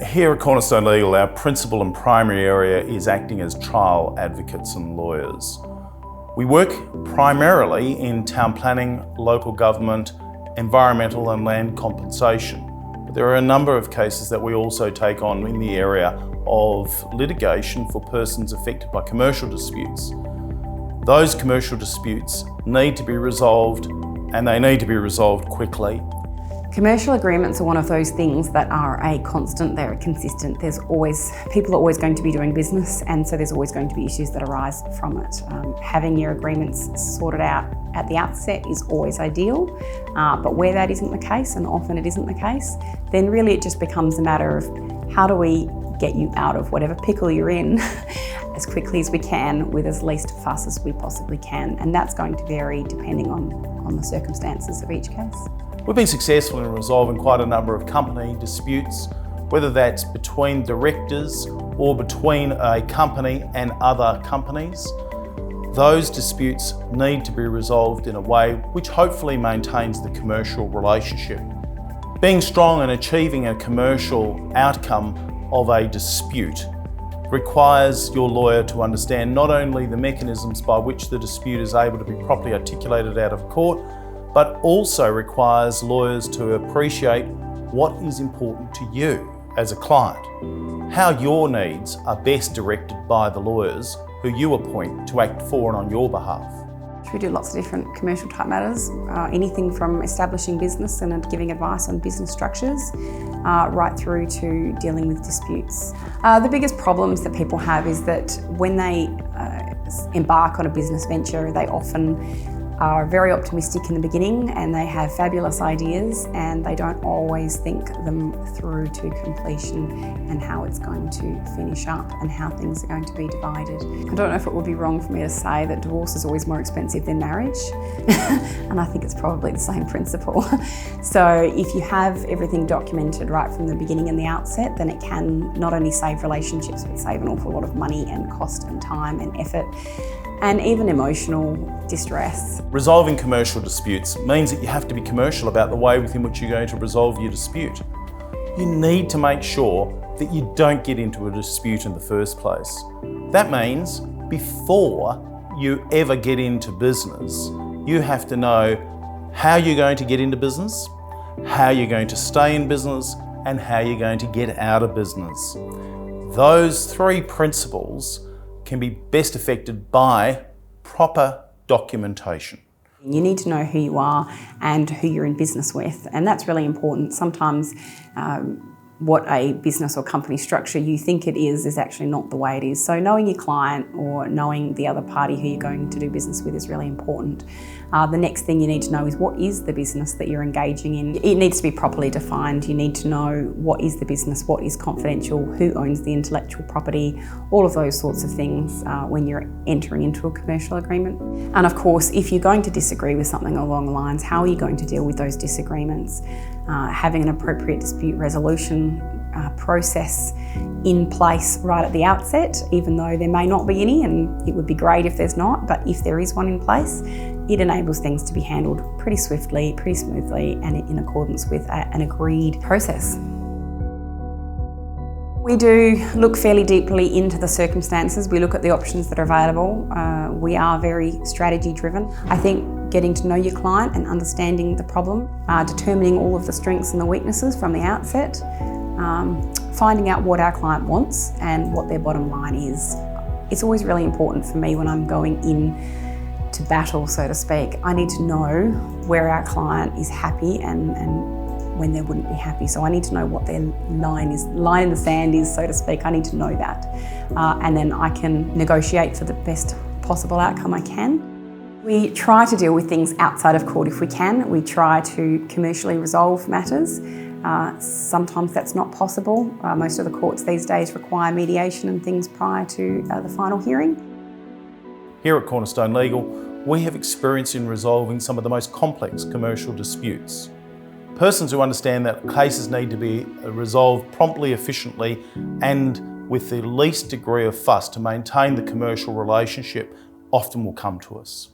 Here at Cornerstone Legal, our principal and primary area is acting as trial advocates and lawyers. We work primarily in town planning, local government, environmental and land compensation. But there are a number of cases that we also take on in the area of litigation for persons affected by commercial disputes. Those commercial disputes need to be resolved, and they need to be resolved quickly. Commercial agreements are one of those things that are a constant, they're consistent. People are always going to be doing business, and so there's always going to be issues that arise from it. Having your agreements sorted out at the outset is always ideal, but where that isn't the case, and often it isn't the case, then really it just becomes a matter of how do we get you out of whatever pickle you're in as quickly as we can with as least fuss as we possibly can, and that's going to vary depending on the circumstances of each case. We've been successful in resolving quite a number of company disputes, whether that's between directors or between a company and other companies. Those disputes need to be resolved in a way which hopefully maintains the commercial relationship. Being strong and achieving a commercial outcome of a dispute requires your lawyer to understand not only the mechanisms by which the dispute is able to be properly articulated out of court, but also requires lawyers to appreciate what is important to you as a client, how your needs are best directed by the lawyers who you appoint to act for and on your behalf. We do lots of different commercial type matters, anything from establishing business and giving advice on business structures, right through to dealing with disputes. The biggest problems that people have is that when they embark on a business venture, they often are very optimistic in the beginning and they have fabulous ideas, and they don't always think them through to completion and how it's going to finish up and how things are going to be divided. I don't know if it would be wrong for me to say that divorce is always more expensive than marriage, and I think it's probably the same principle. So if you have everything documented right from the beginning and the outset, then it can not only save relationships but save an awful lot of money and cost and time and effort, and even emotional distress. Resolving commercial disputes means that you have to be commercial about the way within which you're going to resolve your dispute. You need to make sure that you don't get into a dispute in the first place. That means before you ever get into business, you have to know how you're going to get into business, how you're going to stay in business, and how you're going to get out of business. Those three principles can be best affected by proper documentation. You need to know who you are and who you're in business with, and that's really important. Sometimes what a business or company structure you think it is actually not the way it is. So knowing your client or knowing the other party who you're going to do business with is really important. The next thing you need to know is what is the business that you're engaging in. It needs to be properly defined. You need to know what is the business, what is confidential, who owns the intellectual property, all of those sorts of things when you're entering into a commercial agreement. And of course, if you're going to disagree with something along the lines, how are you going to deal with those disagreements? Having an appropriate dispute resolution process in place right at the outset, even though there may not be any, and it would be great if there's not, but if there is one in place, it enables things to be handled pretty swiftly, pretty smoothly, and in accordance with an agreed process. We do look fairly deeply into the circumstances. We look at the options that are available. We are very strategy driven. I think getting to know your client and understanding the problem, determining all of the strengths and the weaknesses from the outset, finding out what our client wants and what their bottom line is. It's always really important for me when I'm going in to battle, so to speak. I need to know where our client is happy and when they wouldn't be happy. So I need to know what their line in the sand is, so to speak. I need to know that. And then I can negotiate for the best possible outcome I can. We try to deal with things outside of court if we can. We try to commercially resolve matters. Sometimes that's not possible. Most of the courts these days require mediation and things prior to the final hearing. Here at Cornerstone Legal, we have experience in resolving some of the most complex commercial disputes. Persons who understand that cases need to be resolved promptly, efficiently, and with the least degree of fuss to maintain the commercial relationship often will come to us.